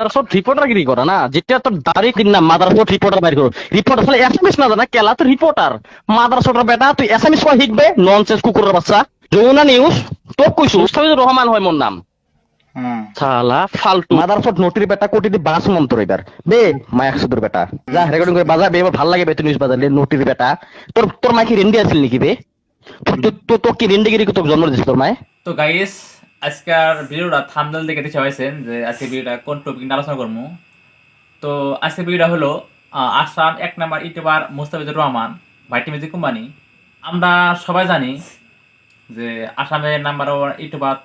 সব রিপোর্টারগিরি করে না, যেটা তোর দাড়ি কিনা মাদারচোদ রিপোর্টার বাইর করো, রিপোর্টার ফলে এসএমএস না জানা কেলা তো রিপোর্টার মাদারচোদের বেটা, তুই এসএমএস কই শিখবে ননসেন্স কুকুরের বাচ্চা। যমুনা নিউজ তো কইছো মুস্তাফিজুর রহমান হয় মোর নাম। শালা ফালতু মাদারচোদ নটির বেটা কোটিতে বাস মন্ত্র এবার বে মায়া সুদুর বেটা যা রেকর্ডিং করে বাজা বে, এবার ভাল লাগে বে তুই নিউজ বাজালে নটির বেটা। তোর তোর মাই কি রেন্ডি আছিল নাকি বে? তো তো কি রেন্ডিগিরি তোর জন্ম দিছিস তোর মায়? তো গাইস, আজকের ভিডিওটা থাম্বনেল দেখে দেখতে পাইছেন যে আজকে ভিডিওটা কোন টপিক নিয়ে আলোচনা করবো। তো আজকে ভিডিওটা হলো আসাম 1 নম্বর ইউটিউবার মুস্তাফিজুর রহমান ভাইটি মিউজিক কোম্পানি। আমরা সবাই জানি যে আসামের নাম্বার 1 ইউটিউবার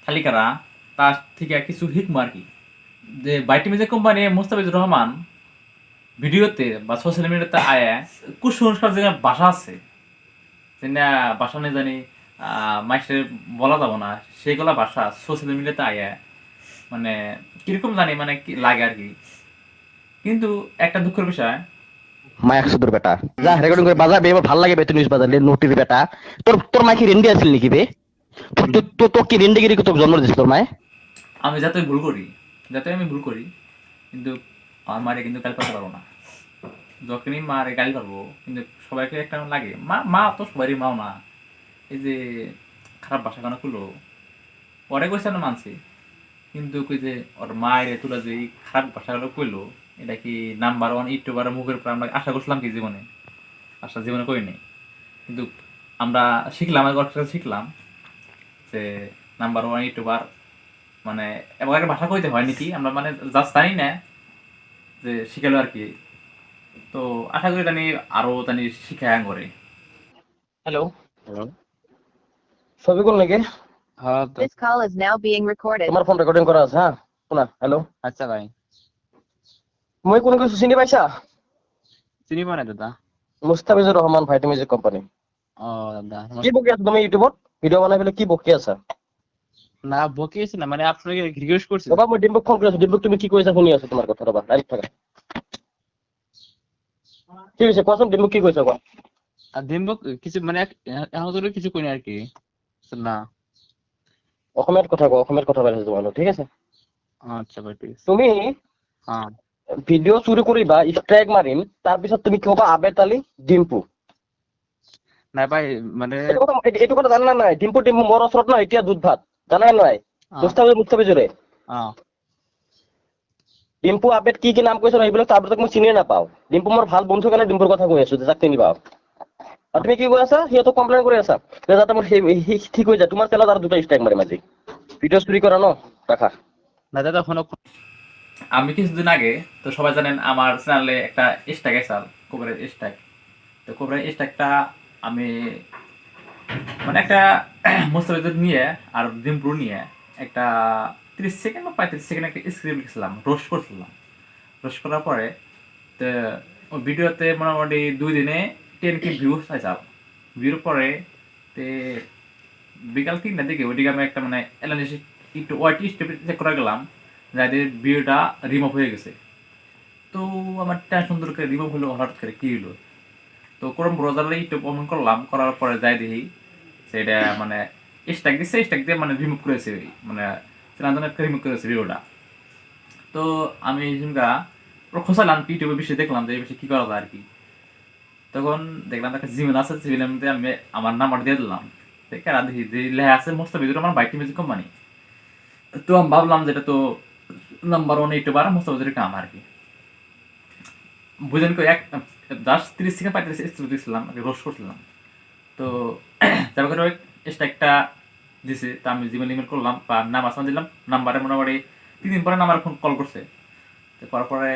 তালিকারা, তার থেকে কিছু হিকমা আর কি। যে ভাইটি মিউজিক কোম্পানি মুস্তাফিজুর রহমান ভিডিওতে বা সোশ্যাল মিডিয়াতে আয় কুসংস্কার যে ভাষা আছে, যেটা ভাষা নিয়ে জানি মাইসের বলা যাবো না, সেইগুলা ভাষা সোশ্যাল মিডিয়াতে আয়া মানে কিরকম জানি মানে কি লাগে আর কি। কিন্তু একটা দুঃখের বিষয়, মায়া সুদুর বেটা যা রেকর্ডিং করে বাজা বে, এবার ভাল লাগে বে তুই নিউজ বাজালে নটির বেটা। তোর তোর মাই কি রেন্ডি আছিল নাকি বে? তো তো কি রেন্ডিগিরি তোর জন্ম দিছিস তোর মায়? আমি যাতে আমি ভুল করি কিন্তু আমার মারে কিন্তু গালি পাতে পারবো না। যখনই মারে গালি পারবো কিন্তু সবাইকে একটা লাগে, মা মা তো সবারই মাও না। এই যে খারাপ ভাষা কেন খুলো পরে কইছে না মানছি, কিন্তু কই যে ওর মায়ের তুলা যে এই খারাপ ভাষাগুলো কইলো, এটা কি নাম্বার 1 ইউটিউবার মুখের উপর আমরা আশা করছিলাম কি জীবনে? আশা জীবনে করি নাই। কিন্তু আমরা শিখলাম, আমি ওর কাছে শিখলাম যে নাম্বার 1 ইউটিউবার মানে এবার একটা ভাষা কইতে হয় নাকি, আমরা মানে জাস্ট জানি না যে শিখালো আর কি। তো আশা করি জানি আরো জানি শিখায় করে। হ্যালো সফিকুল নাকি? হ্যাঁ তো This call is now being recorded. তোমার ফোন রেকর্ডিং করা আছে? হ্যাঁ শোনা। হ্যালো, আচ্ছা ভাই, মই কোন কিছু চিনি পাইছা? চিনিব না দাদা। মুস্তাফিজুর রহমান ভাইটি মিউজিক কোম্পানি। ও দাদা কি বকি আছো তুমি ইউটিউবত? ভিডিও বানাই ফেলে কি বকি আছা? না বকিয়েছি না, মানে আপনাকে রিকোয়েস্ট করছি। বাবা মই ডিম্বক ফোন করেছো, ডিম্বক তুমি কি কইছা শুনি আছো তোমার কথা। বাবা ডাইরেক্ট থাকা কি হইছে কসম, ডিম্বক কি কইছো কও? আর দিনবক কিছু মানে এখন তো কিছু কই না আর কি না। অসমীয়াত কথা কও, অসমীয়াত কথা পাইছো তোমার, ঠিক আছে? আচ্ছা ভাই ঠিক আছে। তুমি হ্যাঁ ভিডিও চুরি করিবা, স্ট্রাইক মারিম, তাৰপিছত তুমি কি কবা? আবেদ আলী ডিম্পু। না ভাই মানে এইটো কথা জানা নাই? ডিম্পু ডিম্পু মোৰ ওচৰত নহয় এতিয়া দুধ ভাত, জানা নাই? মুস্তাফিজুৰে ডিম্পু আবেদ কি কি নাম কৈছে এইবিলাক তাৰ মই চিনিয়ে নাপাওঁ। ডিম্পু মোৰ ভাল বন্ধু কাৰণে ডিম্পুৰ কথা কৈ আছো যে যাক চিনি পাওঁ। আৰু তুমি কি কৈ আছা? সিহঁতক কমপ্লেইন কৰি আছা যে যাতে মোৰ ঠিক হৈ যায়। তোমাৰ তেলত আৰু দুটা ষ্ট্ৰাইক মাৰিম আজি। ভিডিও চুরি করা ন রাখা না দাদা ফোন। আমি কিছুদিন আগে, তো সবাই জানেন আমার চ্যানেলে একটা স্ট্যাক আছে কোবরের স্ট্যাক। তো কোবরের স্ট্যাকটা আমি মানে একটা মুস্তাফিজুর নিয়ে আর ডিম্পুর নিয়ে একটা 30 সেকেন্ড বা 35 সেকেন্ড একটা স্ক্রিপ্ট লিখছিলাম, রোস্ট করছিলাম। রোস্ট করার পরে তো ওই ভিডিওতে মোটামুটি 2 দিনে 10K ভিউজ চাইছিলাম। ভিউর পরে তে বিকাল 3টার দিকে ওইদিকে আমি একটা মানে অ্যানালিসিস একটু ওয়াইটি স্টেপ চেক করে গেলাম, যাদের ভিডিওটা রিমুভ হয়ে গেছে। তো আমার টেনশন দূর করে রিমুভ হলো হঠাৎ করে কি হলো। তো ক্রোম ব্রাউজারে একটু ওপেন করলাম, করার পরে যাই দেখি সেটা মানে স্ট্যাক দিচ্ছে, স্ট্যাক দিয়ে মানে রিমুভ করেছে, মানে চ্যানেলটা রিমুভ করেছে ভিডিওটা। তো আমি জিমকা খোঁচালাম ইউটিউবে, বেশি দেখলাম যে বেশি কি করা যায় আর কি। তখন দেখলাম একটা জিমেল আছে, জিমেলের মধ্যে আমি আমার নাম্বার দিয়ে দিলাম। দেখে দেখি যে লেখা আছে মুস্তাফিজুর রহমান ভাইটি মিউজিক কোম্পানি। তো আমি ভাবলাম যেটা তো নাম্বার 1 ইউটিউবার মুস্তাফিজুরের কাম আর কি। বুঝলেন, এক জাস্ট 30 সেকেন্ড 35 সেকেন্ড দিয়েছিলাম, রোস্ট করছিলাম। তো যার করে স্ট্যাকটা দিছে, তা আমি জিমেল ইমেল করলাম বা নাম আসমান দিলাম, নাম্বারে মোটামুটি 3 দিন পরে নাম্বার ফোন কল করছে। তো করার পরে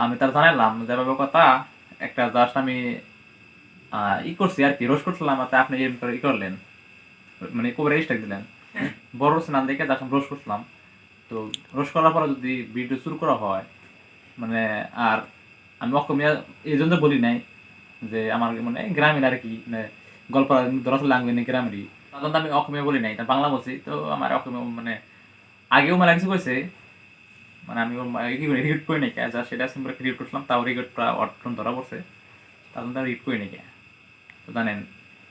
আমি তার জানালাম যেভাবে কথা একটা জাস্ট আমি ই করছি আর কি, রোস্ট করছিলাম, আপনি ই করলেন মানে কোবরে স্ট্যাক দিলেন বড় চ্যানেল দেখে জাস্ট আমি রোস্ট করছিলাম। তো রোস্ট করার পরে যদি ভিডিও শুরু করা হয় মানে, আর আমি অসমীয়া এই জন্য বলি নাই যে আমার মানে গ্রামীণ আর কি, মানে গল্প ধরা লাগবে না গ্রামেরই, তার জন্য আমি অসমীয়া বলি নাই, তার বাংলা বলছি। তো আমার অসমীয়া মানে আগেও মেলা কিছু করেছে, মানে আমি রিড করি নাই যা, সেটা সিম্পল রিড করছিলাম, তাও রিডটা অর্থন ধরা পড়ছে, তার জন্য রিড করি নাই। তো জানেন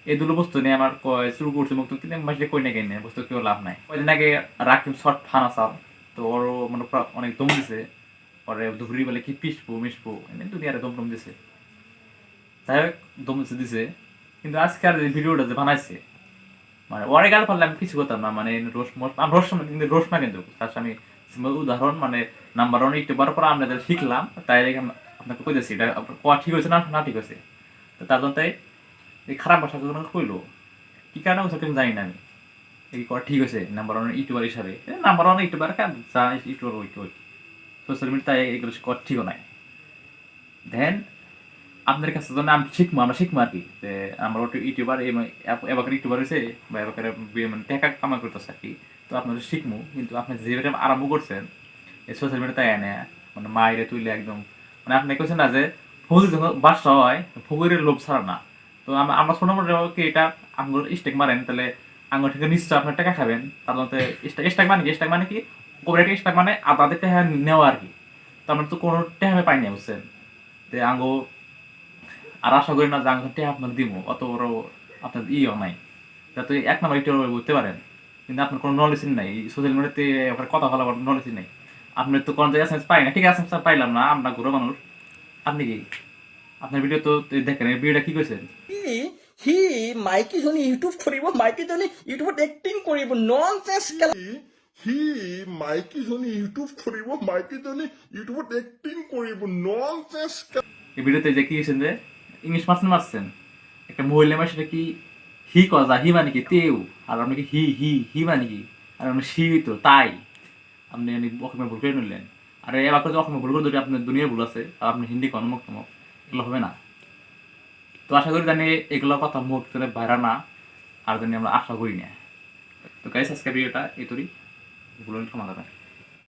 এই দুটো বস্তু নিয়ে আমার শুরু করছে মুক্ত 3 মাসে কই না কেন বস্তু কেউ লাভ নাই। কয়দিন আগে রাকিব শর্ট ফান আসাল তো ওরও মানে অনেক দম দিছে, পরে দুপুরি বলে কি পিসবো মিশবো এমনি দুনিয়ারে দম টম দিছে। যাই হোক দম দিছে, কিন্তু আজকাল যে ভিডিওটা যে বানাইছে মানে ওরে গাল পারলে আমি কিছু করতাম না, মানে রোশ কিন্তু রোশ না, কিন্তু আমি উদাহরণ মানে নাম্বার 1 ইউটিউবার পর আপনাদের শিখলাম, তাই আপনাকে কইতেছি এটা কোয়া ঠিক হয়েছে না না ঠিক হয়েছে। তো তার জন্য তাই এই খারাপ ভাষা যখন কইলো কি কারণে হচ্ছে তুমি জানি না, আমি এই কোয়া ঠিক হয়েছে নাম্বার 1 ইউটিউবার হিসাবে, নাম্বার 1 ইউটিউবার যা ইউটিউবার ওই সোশ্যাল মিডিয়ায় এগুলো কোয়া ঠিকও নাই। দেন আপনাদের কাছে তো নাম শিখবো, আমরা শিখবো আর কি, যে আমরা ওটা ইউটিউবার এবার ইউটিউবার হয়েছে বা এবার মানে টাকা কামাই করতেছে আর কি। তো আপনারা শিখবো, কিন্তু আপনি যেভাবে আরম্ভ করছেন এই সোশ্যাল মিডিয়াতে এনে মানে মায়েরে তুইলে একদম, মানে আপনি কেছেন না যে ফকির যখন বাসা হয় ফকিরের লোভ ছাড়া না। তো আমরা ছোট মোটো এটা আঙ্গুর স্টেক মারেন, তাহলে আঙ্গুর থেকে নিশ্চয় আপনার টাকা খাবেন। তার মধ্যে স্টেক মানে কি, স্টেক মানে কি কোপারেটিভ স্টেক মানে আপনাদের টাকা নেওয়া আর কি। তো আমরা তো কোনো টাকা পাই না বুঝছেন, যে আঙ্গু আর আশা করি না যে আঙ্গুরটি আপনাকে দিব, অত বড় আপনার ইও নাই যাতে 1 নাম্বার ইউটিউব বুঝতে পারেন। কিন্তু আপনার কোনো নলেজ নাই সোশ্যাল মিডিয়াতে কথা বলার নলেজ নাই, আপনি তো কোন জায়গায় এসএমএস পাই না, ঠিক আছে এসএমএস পাইলাম না, আমরা ঘুরো মানুষ। আপনি কি আপনার ভিডিও তো দেখেন, এই ভিডিওটা কি কইছেন? সি মাইকী জনী ইউটিউব কৰিব, মাইকী জনী ইউটিউবত এক্টিং কৰিব, ননসেন্স সি মাইকীজনী ইউটিউব কৰিব, মাইকীজনী ইউটিউবত এক্টিং কৰিব, ননসেন্স। এই ভিডিওতে যে কি কইছেন যে ইংলিশ মারছেন একটা মহিলা মানুষটা কি হি কজা, হি মানে কি তেউ, আর আপনি কি হি হি হি মানে কি, আর আপনি সি তো তাই আপনি অসমে ভুল করে নিলেন। আর এবার তো অসমে ভুল করে যদি আপনার দুনিয়ার ভুল আছে আর আপনি হিন্দি কনমক টমক এগুলো হবে না। তো আশা করি জানি এগুলো কথা মুখ থেকে বাইরা না, আর জানি আমরা আশা করি না। তো গাইস আজকে ভিডিওটা এই তোরই ভুল ক্ষমা করবেন।